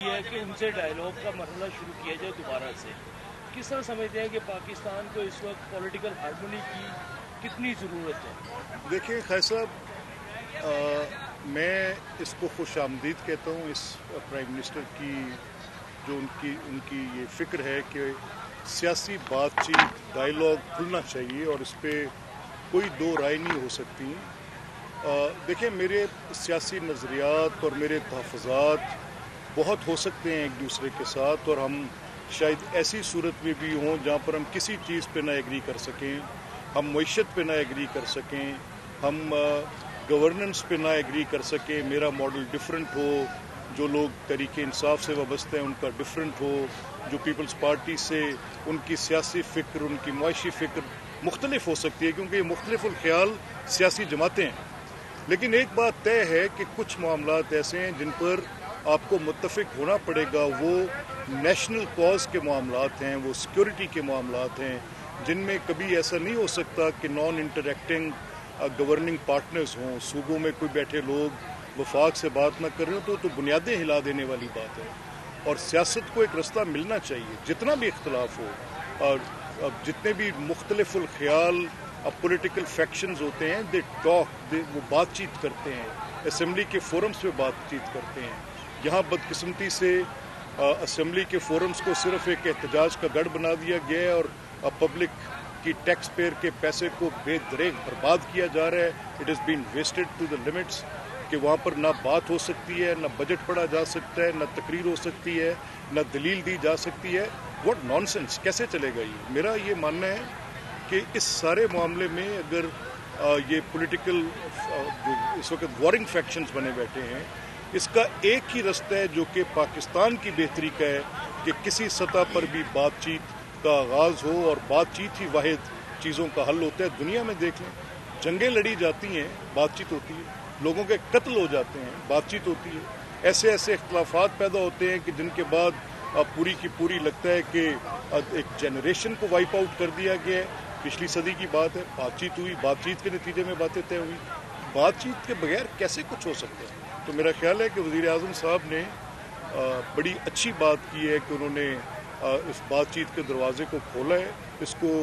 یہ ہے کہ ان سے ڈائلاگ کا مرحلہ شروع کیا جائے دوبارہ سے. کس طرح سمجھتے ہیں کہ پاکستان کو اس وقت پولیٹیکل ہارمونی کی کتنی ضرورت ہے؟ دیکھیں خیر صاحب، میں اس کو خوش آمدید کہتا ہوں، اس پرائم منسٹر کی جو ان کی یہ فکر ہے کہ سیاسی بات چیت ڈائلاگ کھلنا چاہیے اور اس پہ کوئی دو رائے نہیں ہو سکتی. دیکھیں میرے سیاسی نظریات اور میرے تحفظات بہت ہو سکتے ہیں ایک دوسرے کے ساتھ، اور ہم شاید ایسی صورت میں بھی ہوں جہاں پر ہم کسی چیز پہ نہ ایگری کر سکیں، ہم معیشت پہ نہ ایگری کر سکیں، ہم گورننس پہ نہ ایگری کر سکیں، میرا ماڈل ڈیفرنٹ ہو، جو لوگ تحریک انصاف سے وابستہ ہیں ان کا ڈیفرنٹ ہو، جو پیپلز پارٹی سے ان کی سیاسی فکر، ان کی معاشی فکر مختلف ہو سکتی ہے، کیونکہ یہ مختلف الخیال سیاسی جماعتیں ہیں. لیکن ایک بات طے ہے کہ کچھ معاملات ایسے ہیں جن پر آپ کو متفق ہونا پڑے گا. وہ نیشنل کاز کے معاملات ہیں، وہ سیکورٹی کے معاملات ہیں، جن میں کبھی ایسا نہیں ہو سکتا کہ نان انٹریکٹنگ گورننگ پارٹنرز ہوں، صوبوں میں کوئی بیٹھے لوگ وفاق سے بات نہ کر رہے ہوں تو بنیادیں ہلا دینے والی بات ہے. اور سیاست کو ایک رستہ ملنا چاہیے، جتنا بھی اختلاف ہو، اور جتنے بھی مختلف الخیال پولیٹیکل فیکشنز ہوتے ہیں، دے ٹاک، وہ بات چیت کرتے ہیں، اسمبلی کے فورمز پہ بات چیت کرتے ہیں. یہاں بدقسمتی سے اسمبلی کے فورمز کو صرف ایک احتجاج کا گڑھ بنا دیا گیا ہے اور پبلک کی ٹیکس پیئر کے پیسے کو بے دریغ برباد کیا جا رہا ہے. It is been wasted to the limits کہ وہاں پر نہ بات ہو سکتی ہے، نہ بجٹ پڑھا جا سکتا ہے، نہ تقریر ہو سکتی ہے، نہ دلیل دی جا سکتی ہے. واٹ نان سینس، کیسے چلے گا یہ؟ میرا یہ ماننا ہے کہ اس سارے معاملے میں اگر یہ پولیٹیکل جو اس وقت وارنگ فیکشنز بنے بیٹھے ہیں، اس کا ایک ہی رستہ ہے جو کہ پاکستان کی بہتری کا ہے کہ کسی سطح پر بھی بات چیت کا آغاز ہو، اور بات چیت ہی واحد چیزوں کا حل ہوتا ہے. دنیا میں دیکھ لیں، جنگیں لڑی جاتی ہیں، بات چیت ہوتی ہے، لوگوں کے قتل ہو جاتے ہیں، بات چیت ہوتی ہے. ایسے ایسے اختلافات پیدا ہوتے ہیں کہ جن کے بعد پوری کی پوری لگتا ہے کہ ایک جنریشن کو وائپ آؤٹ کر دیا گیا ہے. پچھلی صدی کی بات ہے، بات چیت ہوئی، بات چیت کے نتیجے میں باتیں طے ہوئی. بات چیت کے بغیر کیسے کچھ ہو سکتا ہے؟ تو میرا خیال ہے کہ وزیر اعظم صاحب نے بڑی اچھی بات کی ہے کہ انہوں نے اس بات چیت کے دروازے کو کھولا ہے. اس کو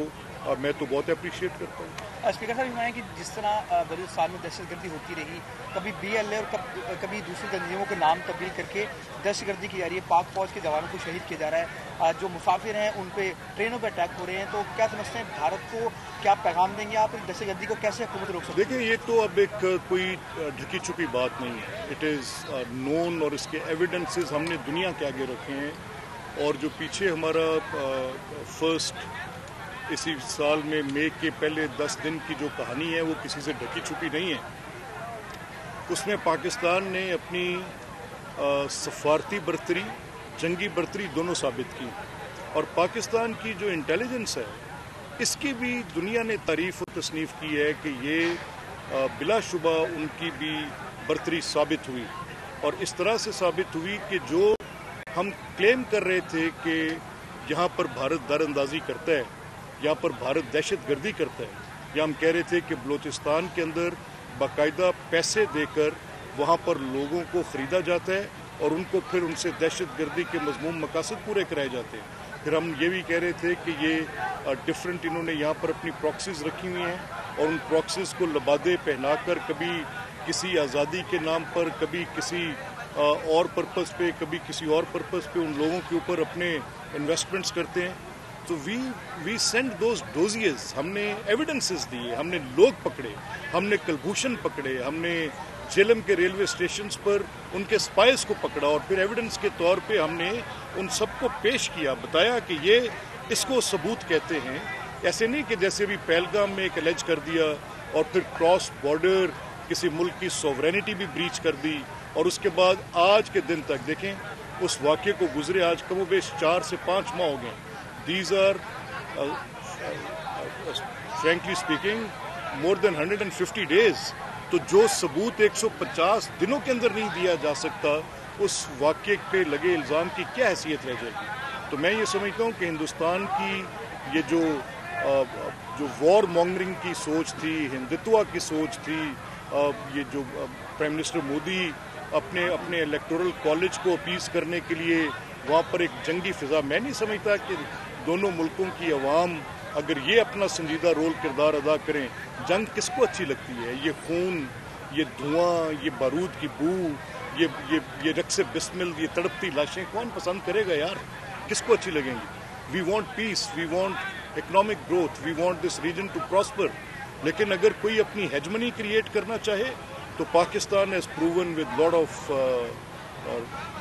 میں تو بہت اپریشیٹ کرتا ہوں. اسپیکر صاحب یہ کہ جس طرح بلوچستان میں دہشت گردی ہوتی رہی، کبھی بی ایل اے اور کبھی دوسری تنظیموں کے نام تبدیل کر کے دہشت گردی کی جا رہی ہے، پاک فوج کے جوانوں کو شہید کیا جا رہا ہے، جو مسافر ہیں ان پہ ٹرینوں پہ اٹیک ہو رہے ہیں، تو کیا سمجھتے ہیں بھارت کو کیا پیغام دیں گے آپ؟ دہشت گردی کو کیسے حکومت روک سکتے ہیں؟ دیکھیں یہ تو اب ایک کوئی ڈھکی چھپی بات نہیں ہے، اٹ از نون، اور اس کے ایویڈنسز ہم نے دنیا کے آگے رکھے ہیں. اور جو پیچھے ہمارا فرسٹ اسی سال میں مئی کے پہلے 10 دن کی جو کہانی ہے وہ کسی سے ڈھکی چھپی نہیں ہے. اس میں پاکستان نے اپنی سفارتی برتری، جنگی برتری دونوں ثابت کی، اور پاکستان کی جو انٹیلیجنس ہے اس کی بھی دنیا نے تعریف و تصنیف کی ہے کہ یہ بلا شبہ ان کی بھی برتری ثابت ہوئی. اور اس طرح سے ثابت ہوئی کہ جو ہم کلیم کر رہے تھے کہ یہاں پر بھارت دار اندازی کرتا ہے، یہاں پر بھارت دہشت گردی کرتا ہے، یا ہم کہہ رہے تھے کہ بلوچستان کے اندر باقاعدہ پیسے دے کر وہاں پر لوگوں کو خریدا جاتا ہے اور ان کو پھر ان سے دہشت گردی کے مذموم مقاصد پورے کرائے جاتے ہیں. پھر ہم یہ بھی کہہ رہے تھے کہ یہ ڈفرینٹ انہوں نے یہاں پر اپنی پراکسیز رکھی ہوئی ہیں، اور ان پراکسیز کو لبادے پہنا کر کبھی کسی آزادی کے نام پر، کبھی کسی اور پرپز پہ، کبھی کسی اور پرپز پہ ان لوگوں کے اوپر اپنے انویسٹمنٹس کرتے ہیں. تو وی سینڈ دوز ڈوزیز، ہم نے ایویڈنسز دیے، ہم نے لوگ پکڑے، ہم نے کلبھوشن پکڑے، ہم نے جیلم کے ریلوے اسٹیشنز پر ان کے سپائز کو پکڑا، اور پھر ایویڈنس کے طور پہ ہم نے ان سب کو پیش کیا، بتایا کہ یہ اس کو ثبوت کہتے ہیں. ایسے نہیں کہ جیسے بھی پہلگام میں ایک الیج کر دیا اور پھر کراس بارڈر کسی ملک کی سوورینٹی بھی بریچ کر دی، اور اس کے بعد آج کے دن تک دیکھیں اس واقعے کو گزرے آج کم و بیش 4 سے 5 ماہ ہو گئے. These are, frankly speaking, more than 150 days. تو جو ثبوت 150 دنوں کے اندر نہیں دیا جا سکتا، اس واقعے پہ لگے الزام کی کیا حیثیت رہ جائے گی؟ تو میں یہ سمجھتا ہوں کہ ہندوستان کی یہ جو وار مانگرنگ کی سوچ تھی، ہندتوا کی سوچ تھی، یہ جو پرائم منسٹر مودی اپنے الیکٹورل کالج کو اپیز کرنے کے لیے وہاں پر ایک جنگی فضا. میں نہیں سمجھتا کہ دونوں ملکوں کی عوام اگر یہ اپنا سنجیدہ رول کردار ادا کریں, جنگ کس کو اچھی لگتی ہے؟ یہ خون, یہ دھواں, یہ بارود کی بو, یہ رقص بسمل, یہ تڑپتی لاشیں کون پسند کرے گا یار؟ کس کو اچھی لگیں گی؟ We want peace, we want economic growth, we want this region to prosper. لیکن اگر کوئی اپنی ہیجمنی کریٹ کرنا چاہے تو Pakistan has proven with lot of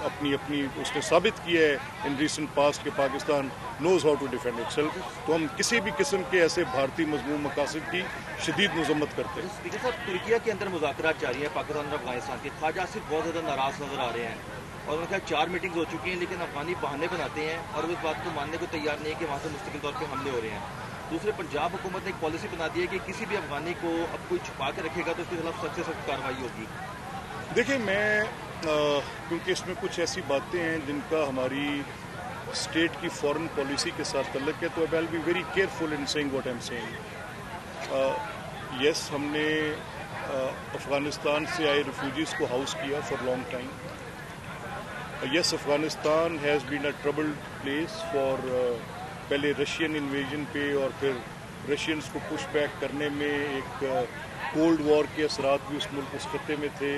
اپنی اس نے ثابت کیا ہے ان ریسنٹ پاسٹ کہ Pakistan knows how to defend itself. تو ہم کسی بھی قسم کے ایسے بھارتی مضموم مقاصد کی شدید مذمت کرتے ہیں. اسپیکر صاحب, ترکیہ کے اندر مذاکرات جاری ہیں پاکستان اور افغانستان کے. خواجہ آصف بہت زیادہ ناراض نظر آ رہے ہیں اور ان کے 4 میٹنگز ہو چکی ہیں, لیکن افغانی بہانے بناتے ہیں اور اس بات کو ماننے کو تیار نہیں ہے کہ وہاں سے مستقل طور پہ حملے ہو رہے ہیں. دوسرے, پنجاب حکومت نے ایک پالیسی بنا دی ہے کہ کسی بھی افغانی کو اب کوئی چھپا کے رکھے گا تو اس کے خلاف سخت سے سخت کارروائی ہوگی. دیکھیں, میں کیونکہ اس میں کچھ ایسی باتیں ہیں جن کا ہماری اسٹیٹ کی فارن پالیسی کے ساتھ تعلق ہے, تو I will be very careful in seeing what I am seeing. Yes, ہم نے افغانستان سے آئے ریفیوجیز کو ہاؤس کیا for long time. Yes, Afghanistan has been a troubled place for پہلے رشین انویژن پہ اور پھر رشینز کو پش بیک کرنے میں ایک کولڈ وار کے اثرات بھی اس خطے میں تھے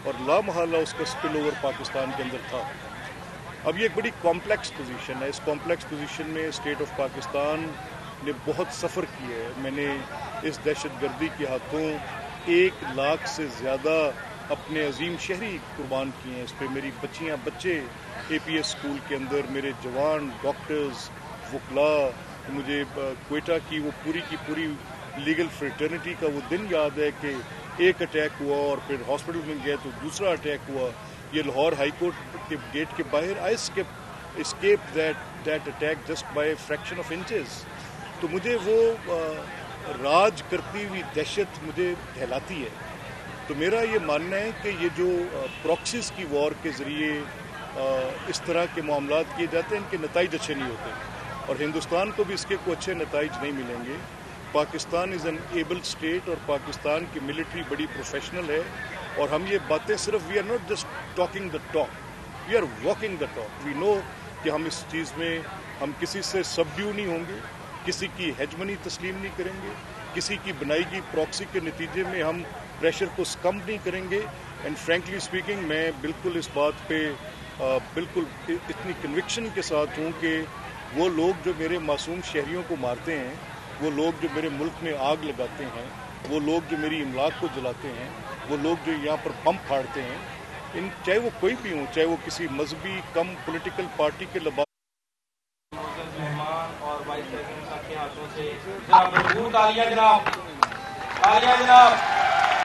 اور لامحالہ اس کا اسپل اوور پاکستان کے اندر تھا. اب یہ ایک بڑی کمپلیکس پوزیشن ہے. اس کمپلیکس پوزیشن میں اسٹیٹ آف پاکستان نے بہت سفر کیا ہے. میں نے اس دہشت گردی کے ہاتھوں 1 لاکھ سے زیادہ اپنے عظیم شہری قربان کیے ہیں. اس پہ میری بچیاں بچے اے پی ایس اسکول کے اندر, میرے جوان ڈاکٹرز, وکلاء. مجھے کوئٹہ کی وہ پوری لیگل فریٹرنیٹی کا وہ دن یاد ہے کہ ایک اٹیک ہوا اور پھر ہاسپٹل میں گئے تو دوسرا اٹیک ہوا. یہ لاہور ہائی کورٹ کے گیٹ کے باہر I escape that attack just by fraction of inches. تو مجھے وہ راج کرتی ہوئی دہشت مجھے دہلاتی ہے. تو میرا یہ ماننا ہے کہ یہ جو پراکسیز کی وار کے ذریعے اس طرح کے معاملات کیے جاتے ہیں, ان کے نتائج اچھے نہیں ہوتے اور ہندوستان کو بھی اس کے کوئی اچھے نتائج نہیں ملیں گے. Pakistan is an able state اور پاکستان کی ملٹری بڑی پروفیشنل ہے اور ہم یہ باتیں صرف we are not just talking the talk, we are walking the talk. We know کہ ہم اس چیز میں ہم کسی سے سبڈیو نہیں ہوں گے, کسی کی ہیجمنی تسلیم نہیں کریں گے, کسی کی بنائی گئی پراکسی کے نتیجے میں ہم پریشر کو سکم نہیں کریں گے. اینڈ فرینکلی اسپیکنگ, میں بالکل اس بات پہ بالکل اتنی کنوکشن کے ساتھ ہوں کہ وہ لوگ جو میرے معصوم شہریوں کو مارتے ہیں, وہ لوگ جو میرے ملک میں آگ لگاتے ہیں, وہ لوگ جو میری املاک کو جلاتے ہیں, وہ لوگ جو یہاں پر بم پھاڑتے ہیں, چاہے وہ کوئی بھی ہوں, چاہے وہ کسی مذہبی کم پولیٹیکل پارٹی کے لباس مہمان اور وائس پریزیڈنٹ صاحب کے ہاتھوں سے جناب